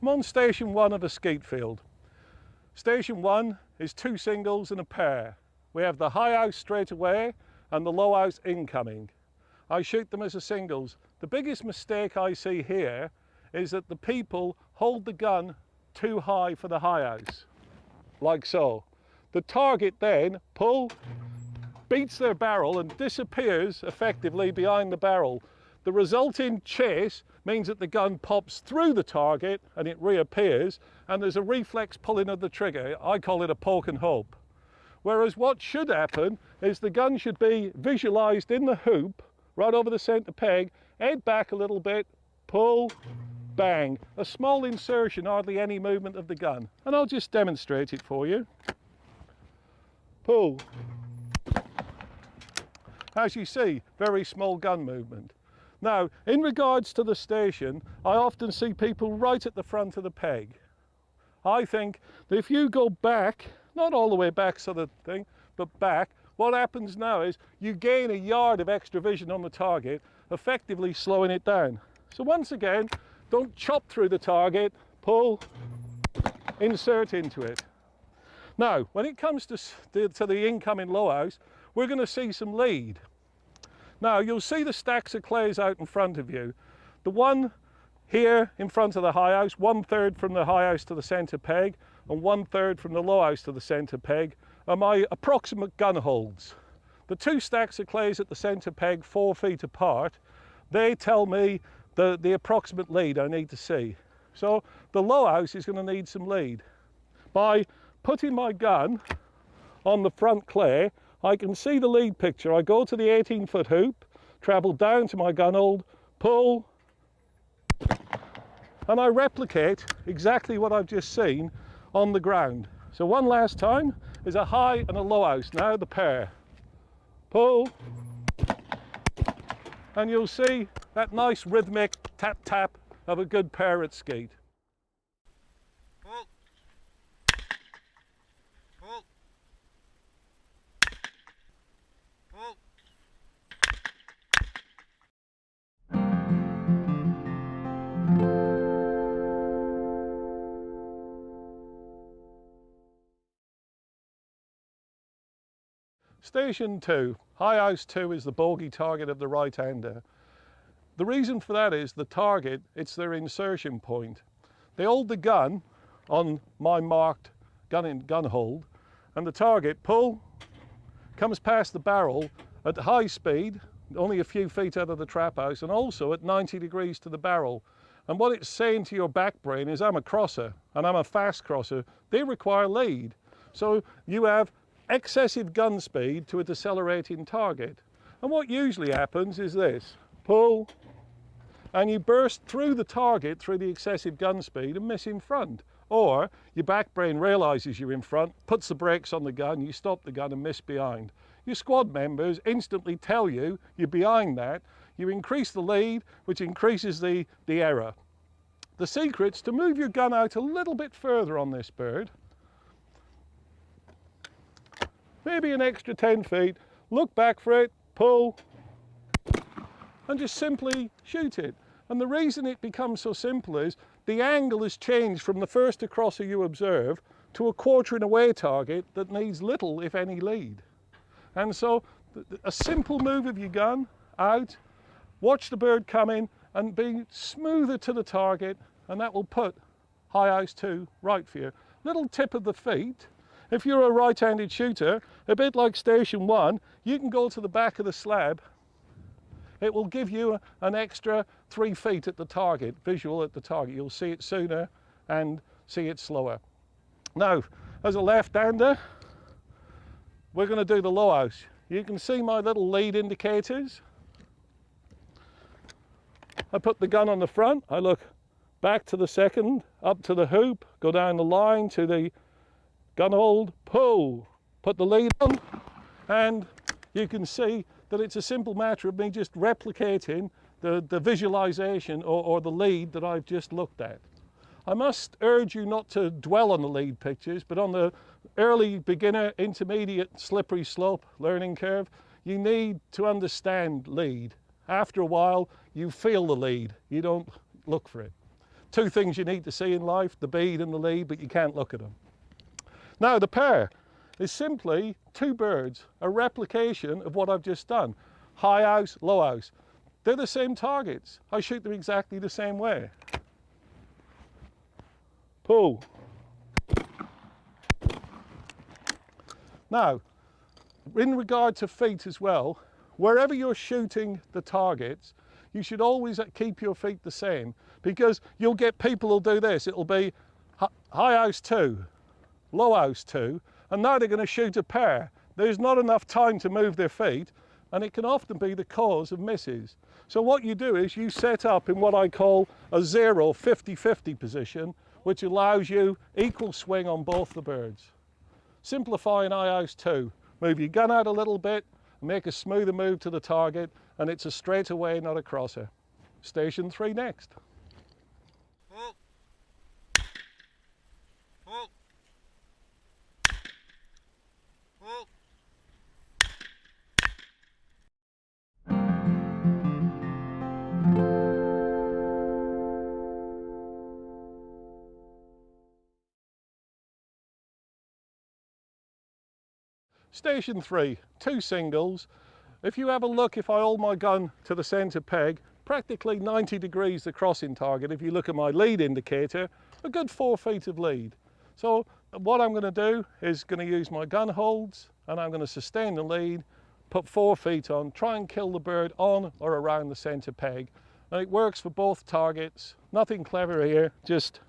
I'm on station 1 of a skeet field. Station 1 is 2 singles and a pair. We have the high house straight away and the low house incoming. I shoot them as a singles. The biggest mistake I see here is that the people hold the gun too high for the high house, like so. The target then beats their barrel and disappears effectively behind the barrel. The resulting chase means that the gun pops through the target and it reappears, and there's a reflex pulling of the trigger. I call it a poke and hope. Whereas what should happen is the gun should be visualized in the hoop, right over the center peg, head back a little bit, pull, bang. A small insertion, hardly any movement of the gun. And I'll just demonstrate it for you. Pull. As you see, very small gun movement. Now, in regards to the station, I often see people right at the front of the peg. I think that if you go back, not all the way back sort of thing, but back, what happens now is you gain a yard of extra vision on the target, effectively slowing it down. So once again, don't chop through the target, pull, insert into it. Now, when it comes to the incoming low house, we're going to see some lead. Now, you'll see the stacks of clays out in front of you. The one here in front of the high house, 1/3 from the high house to the center peg, and 1/3 from the low house to the center peg, are my approximate gun holds. The 2 stacks of clays at the center peg, 4 feet apart, they tell me the approximate lead I need to see. So the low house is going to need some lead. By putting my gun on the front clay, I can see the lead picture. I go to the 18-foot hoop, travel down to my gun hold, pull, and I replicate exactly what I've just seen on the ground. So one last time is a high and a low house. Now the pair. Pull, and you'll see that nice rhythmic tap tap of a good pair at skeet. Pull. Pull. Pull. Station 2, high house 2 is the bogey target of the right-hander. The reason for that is the target, it's their insertion point. They hold the gun on my marked gun hold, and the target, pull, comes past the barrel at high speed, only a few feet out of the trap house, and also at 90 degrees to the barrel. And what it's saying to your back brain is, I'm a crosser, and I'm a fast crosser. They require lead. So you have excessive gun speed to a decelerating target. And what usually happens is this, pull, and you burst through the target through the excessive gun speed and miss in front. Or your back brain realizes you're in front, puts the brakes on the gun, you stop the gun and miss behind. Your squad members instantly tell you you're behind that. You increase the lead, which increases the error. The secret's to move your gun out a little bit further on this bird. Maybe an extra 10 feet, look back for it, pull, and just simply shoot it. And the reason it becomes so simple is the angle has changed from the first crosser you observe to a quartering away target that needs little, if any, lead. And so a simple move of your gun out, watch the bird come in and be smoother to the target, and that will put high house 2 right for you. Little tip of the feet. If you're a right-handed shooter, a bit like station 1, you can go to the back of the slab. It will give you an extra 3 feet at the target, visual at the target. You'll see it sooner and see it slower. Now, as a left-hander, we're going to do the low house. You can see my little lead indicators. I put the gun on the front, I look back to the second, up to the hoop, go down the line to the gun hold, pull, put the lead on, and you can see that it's a simple matter of me just replicating the visualization or the lead that I've just looked at. I must urge you not to dwell on the lead pictures, but on the early beginner, intermediate, slippery slope learning curve, you need to understand lead. After a while, you feel the lead, you don't look for it. two things you need to see in life, the bead and the lead, but you can't look at them. Now the pair is simply two birds, a replication of what I've just done. High house, low house. They're the same targets. I shoot them exactly the same way. Pull. Now, in regard to feet as well, wherever you're shooting the targets, you should always keep your feet the same, because you'll get people who'll do this. It'll be high house 2, low house 2, and now they're going to shoot a pair. There's not enough time to move their feet, and it can often be the cause of misses. So what you do is you set up in what I call a 0 50-50 position, which allows you equal swing on both the birds. Simplify in high house 2. Move your gun out a little bit, make a smoother move to the target, and it's a straightaway, not a crosser. Station 3 next. Pull. Pull. Pull. Station 3, 2 singles. If you have a look, if I hold my gun to the centre peg, practically 90 degrees the crossing target. If you look at my lead indicator, a good 4 feet of lead. So what I'm going to do is going to use my gun holds, and I'm going to sustain the lead, put 4 feet on, try and kill the bird on or around the centre peg. And it works for both targets. Nothing clever here, just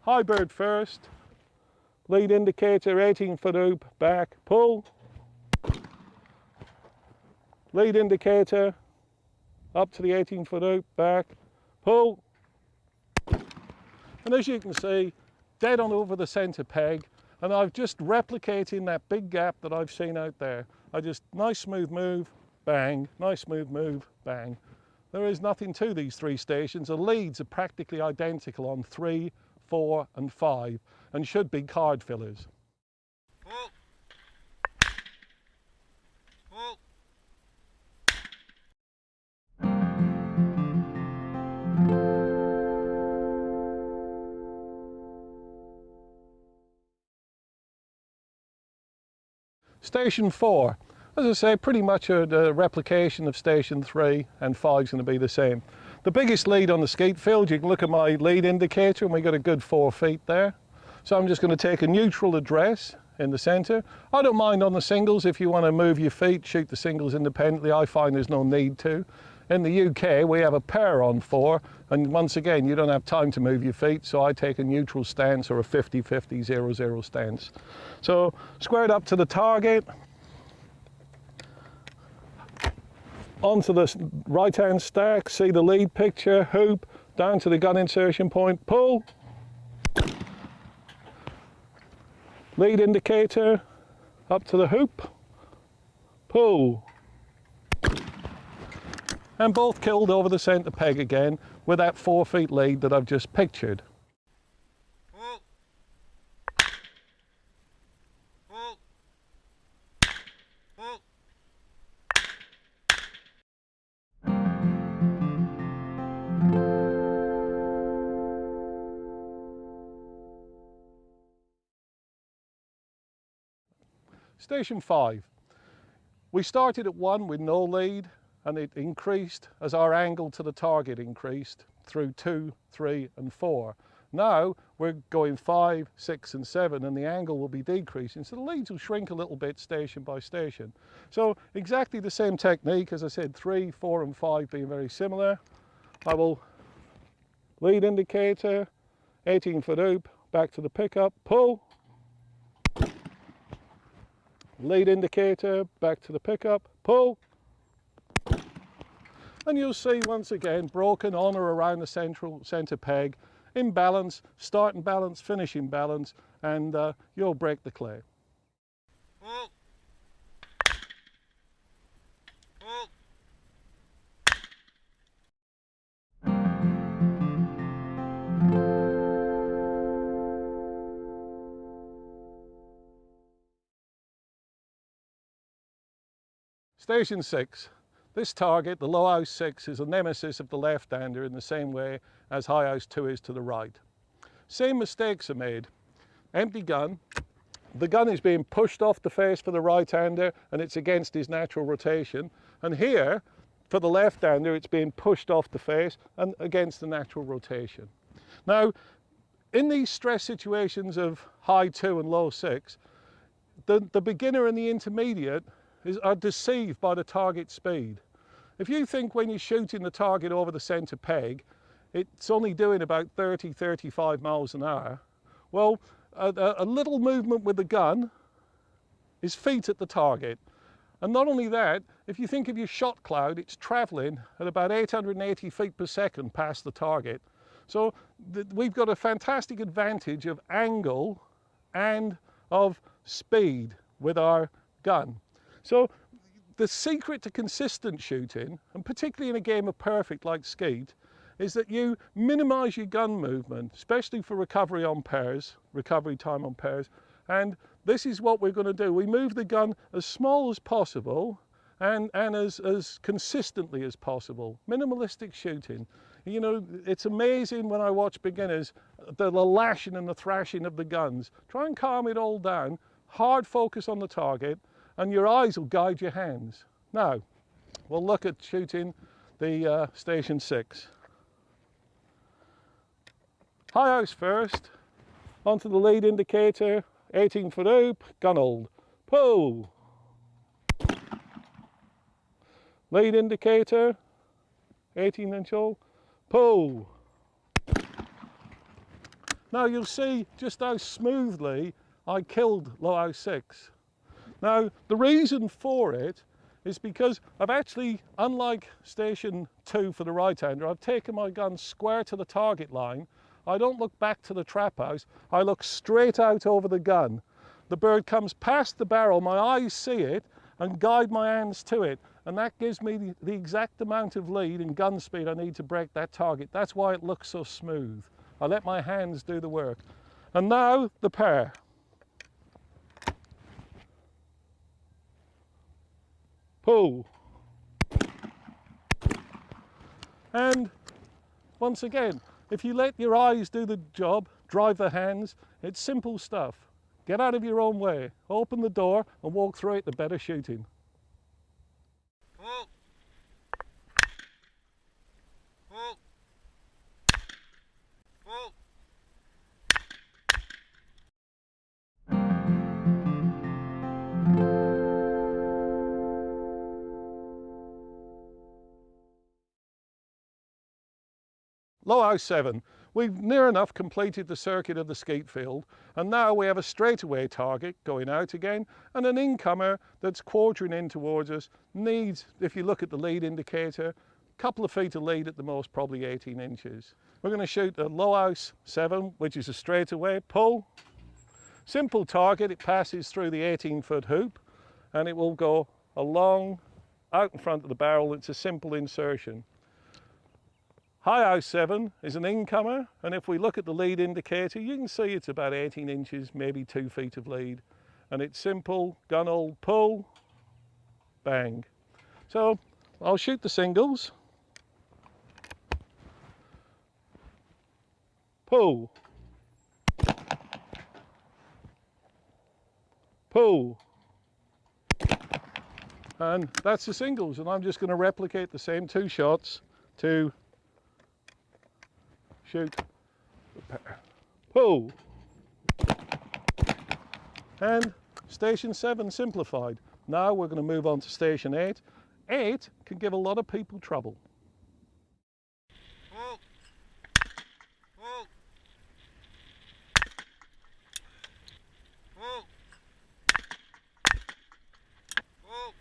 high bird first. Lead indicator, 18-foot hoop, back, pull. Lead indicator, up to the 18-foot hoop, back, pull. And as you can see, dead on over the centre peg, and I've just replicating that big gap that I've seen out there. I just, nice smooth move, bang, nice smooth move, bang. There is nothing to these 3 stations. The leads are practically identical on 3, 4 and 5, and should be card fillers. Pull. Pull. Station 4, as I say, pretty much a replication of Station 3, and 5 is going to be the same. The biggest lead on the skeet field, you can look at my lead indicator, and we got a good 4 feet there. So I'm just going to take a neutral address in the centre. I don't mind on the singles. If you want to move your feet, shoot the singles independently. I find there's no need to. In the UK, we have a pair on 4, and once again, you don't have time to move your feet, so I take a neutral stance or a 50-50, 0-0 stance. So squared up to the target, onto the right-hand stack, see the lead picture, hoop, down to the gun insertion point, pull. Lead indicator, up to the hoop, pull. And both killed over the centre peg again with that 4 feet lead that I've just pictured. Pull. Pull. Pull. Station 5. We started at 1 with no lead, and it increased as our angle to the target increased through 2, 3 and 4. Now we're going 5, 6 and 7, and the angle will be decreasing, so the leads will shrink a little bit station by station. So exactly the same technique, as I said, 3, 4 and 5 being very similar. I will lead indicator, 18-foot hoop, back to the pickup, pull. Lead indicator, back to the pickup, pull. And you'll see once again broken on or around the centre peg, in balance, start in balance, finish in balance, and you'll break the clay. Pull. Pull. Station 6. This target, the low house 6, is a nemesis of the left-hander in the same way as high house 2 is to the right. Same mistakes are made. Empty gun. The gun is being pushed off the face for the right-hander and it's against his natural rotation. And here, for the left-hander, it's being pushed off the face and against the natural rotation. Now, in these stress situations of high 2 and low 6, the beginner and the intermediate are deceived by the target speed. If you think when you're shooting the target over the centre peg, it's only doing about 30-35 miles an hour, well, a little movement with the gun is feet at the target. And not only that, if you think of your shot cloud, it's travelling at about 880 feet per second past the target. So we've got a fantastic advantage of angle and of speed with our gun. So the secret to consistent shooting, and particularly in a game of perfect like Skeet, is that you minimise your gun movement, especially for recovery on pairs, recovery time on pairs. And this is what we're going to do. We move the gun as small as possible and as consistently as possible. Minimalistic shooting. You know, it's amazing when I watch beginners, the lashing and the thrashing of the guns. Try and calm it all down, hard focus on the target, and your eyes will guide your hands. Now, we'll look at shooting the Station 6. High house first, onto the lead indicator, 18-foot hoop, gun hold, pull. Lead indicator, 18-inch hole, pull. Now you'll see just how smoothly I killed low house 6. Now the reason for it is because I've actually, unlike Station 2 for the right-hander, I've taken my gun square to the target line. I don't look back to the trap house, I look straight out over the gun. The bird comes past the barrel, my eyes see it and guide my hands to it. And that gives me the exact amount of lead and gun speed I need to break that target. That's why it looks so smooth. I let my hands do the work. And now the pair. Pull. And once again, if you let your eyes do the job, drive the hands, it's simple stuff. Get out of your own way, open the door and walk through it, the better shooting. Pull. Pull. Pull. Low house 7, we've near enough completed the circuit of the Skeet field, and now we have a straightaway target going out again, and an incomer that's quartering in towards us needs, if you look at the lead indicator, a couple of feet of lead at the most, probably 18 inches. We're going to shoot a low house 7, which is a straightaway, pull. Simple target, it passes through the 18-foot hoop, and it will go along, out in front of the barrel. It's a simple insertion. High house 7 is an incomer, and if we look at the lead indicator, you can see it's about 18 inches, maybe 2 feet of lead. And it's simple, gun hold, pull, bang. So I'll shoot the singles. Pull. Pull. And that's the singles, and I'm just going to replicate the same 2 shots to shoot, pull, and Station 7 simplified. Now we're going to move on to Station 8. 8 can give a lot of people trouble. Pull. Pull. Pull. Pull.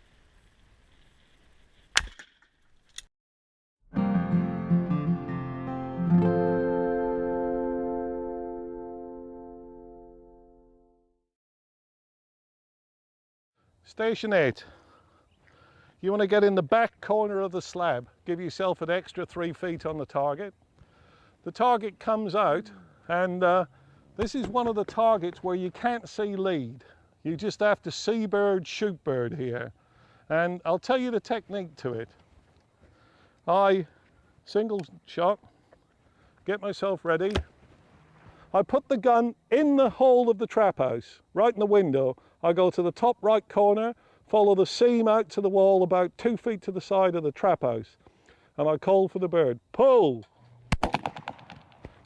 Station 8. You want to get in the back corner of the slab, give yourself an extra 3 feet on the target. The target comes out, and this is one of the targets where you can't see lead. You just have to see bird, shoot bird here. And I'll tell you the technique to it. I single shot, get myself ready. I put the gun in the hole of the trap house, right in the window. I go to the top right corner, follow the seam out to the wall about 2 feet to the side of the trap house, and I call for the bird. Pull!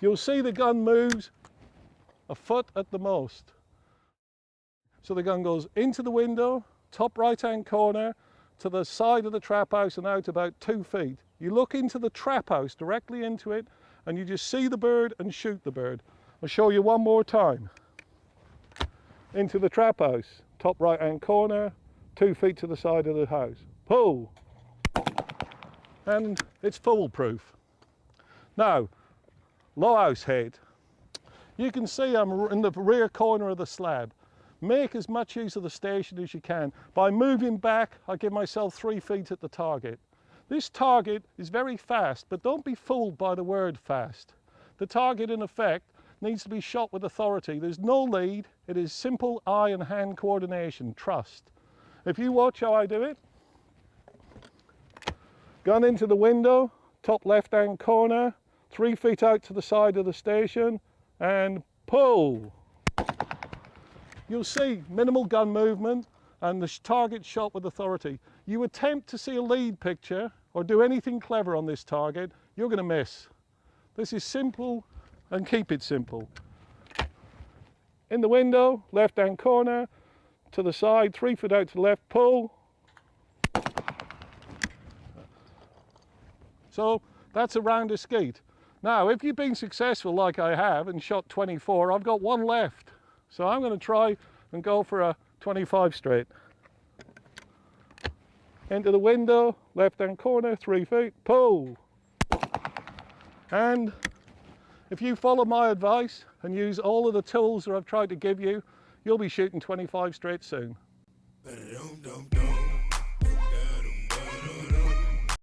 You'll see the gun moves a foot at the most. So the gun goes into the window, top right hand corner, to the side of the trap house and out about 2 feet. You look into the trap house, directly into it, and you just see the bird and shoot the bird. I'll show you one more time. Into the trap house, top right hand corner, 2 feet to the side of the house. Pull! And it's foolproof. Now, low house head. You can see I'm in the rear corner of the slab. Make as much use of the station as you can. By moving back, I give myself 3 feet at the target. This target is very fast, but don't be fooled by the word fast. The target, in effect, needs to be shot with authority. There's no lead. It is simple eye and hand coordination, trust. If you watch how I do it, gun into the window, top left-hand corner, 3 feet out to the side of the station, and pull. You'll see minimal gun movement and the target shot with authority. You attempt to see a lead picture or do anything clever on this target, you're going to miss. This is simple, and keep it simple. In the window, left-hand corner, to the side, 3 feet out to the left, pull. So that's a round of skeet. Now, if you've been successful like I have and shot 24, I've got one left. So I'm going to try and go for a 25 straight. Into the window, left-hand corner, 3 feet, pull. And if you follow my advice and use all of the tools that I've tried to give you, you'll be shooting 25 straight soon.